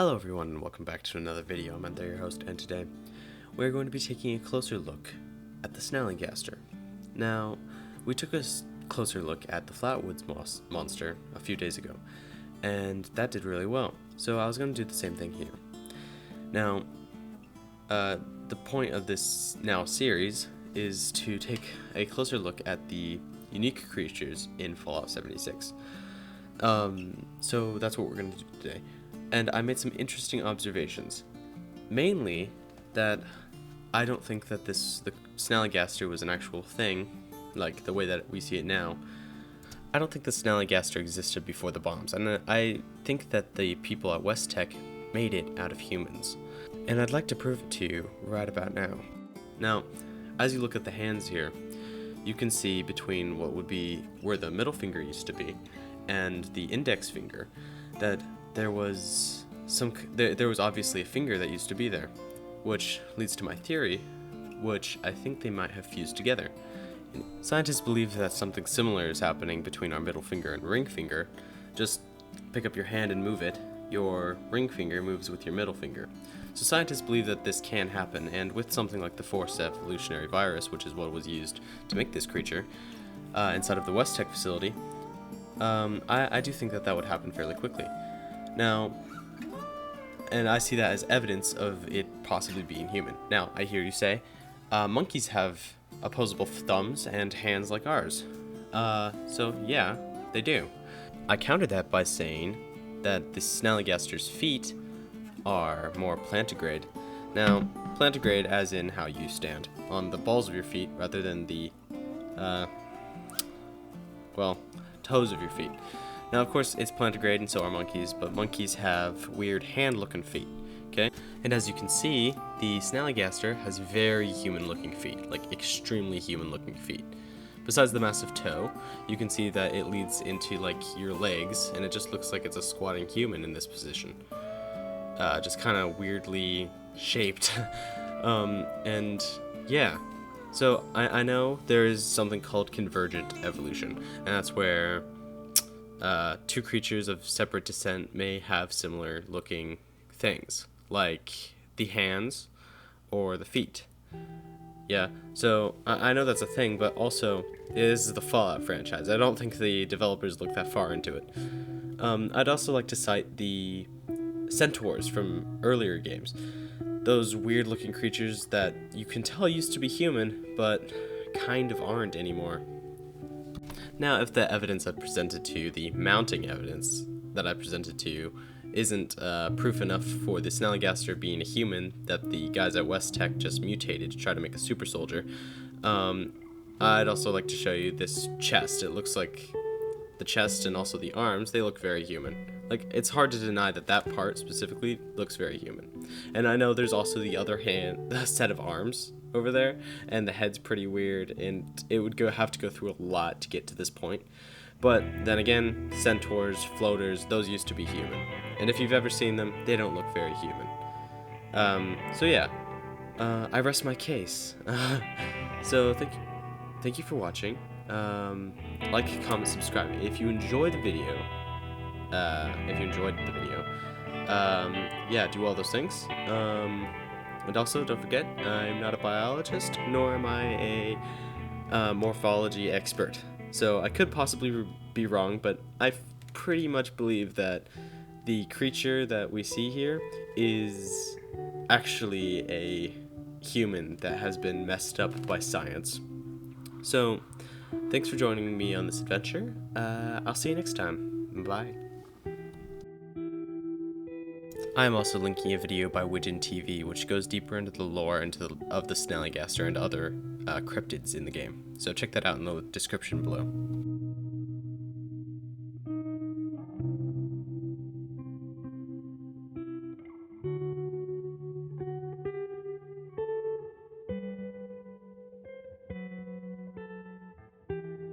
Hello everyone and welcome back to another video. I'm your host, and today we're going to be taking a closer look at the Snallygaster. Now, we took a closer look at the Flatwoods monster a few days ago, and that did really well, so I was going to do the same thing here. Now, the point of this series is to take a closer look at the unique creatures in Fallout 76. So that's what we're going to do today. And I made some interesting observations. Mainly that I don't think that the Snallygaster was an actual thing, like the way that we see it now. I don't think the Snallygaster existed before the bombs, and I think that the people at West Tech made it out of humans. And I'd like to prove it to you right about now. Now, as you look at the hands here, you can see between what would be where the middle finger used to be and the index finger that there was obviously a finger that used to be there, which leads to my theory, which I think they might have fused together. Scientists believe that something similar is happening between our middle finger and ring finger. Just pick up your hand and move it, your ring finger moves with your middle finger. So scientists believe that this can happen, and with something like the forced evolutionary virus, which is what was used to make this creature, inside of the West Tech facility, I do think that would happen fairly quickly. Now, and I see that as evidence of it possibly being human. Now, I hear you say, monkeys have opposable thumbs and hands like ours. So yeah, they do. I countered that by saying that the Snallygaster's feet are more plantigrade. Now, plantigrade as in how you stand, on the balls of your feet rather than the, toes of your feet. Now, of course, it's plantigrade and so are monkeys, but monkeys have weird hand-looking feet, okay? And as you can see, the Snallygaster has very human-looking feet, like extremely human-looking feet. Besides the massive toe, you can see that it leads into, like, your legs, and it just looks like it's a squatting human in this position. Just kind of weirdly shaped. And, yeah. So, I know there is something called convergent evolution, and that's where two creatures of separate descent may have similar looking things, like the hands or the feet. Yeah, so I know that's a thing, but also this is the Fallout franchise. I don't think the developers looked that far into it. I'd also like to cite the centaurs from earlier games. Those weird looking creatures that you can tell used to be human, but kind of aren't anymore. Now, if the evidence I presented to you, the mounting evidence that I presented to you, isn't proof enough for the Snallygaster being a human that the guys at West Tech just mutated to try to make a super soldier, I'd also like to show you this chest. It looks like the chest and also the arms, they look very human. Like, it's hard to deny that part specifically looks very human. And I know there's also the other set of arms over there, and the head's pretty weird, and it would have to go through a lot to get to this point. But then again, centaurs, floaters, those used to be human. And if you've ever seen them, they don't look very human. So yeah, I rest my case. So thank you for watching. Like, comment, subscribe if you enjoyed the video. Yeah, do all those things. And also, don't forget, I'm not a biologist, nor am I a morphology expert. So I could possibly be wrong, but I pretty much believe that the creature that we see here is actually a human that has been messed up by science. So, thanks for joining me on this adventure. I'll see you next time. Bye. I am also linking a video by Widgeon TV, which goes deeper into the lore of the Snallygaster and other cryptids in the game. So check that out in the description below.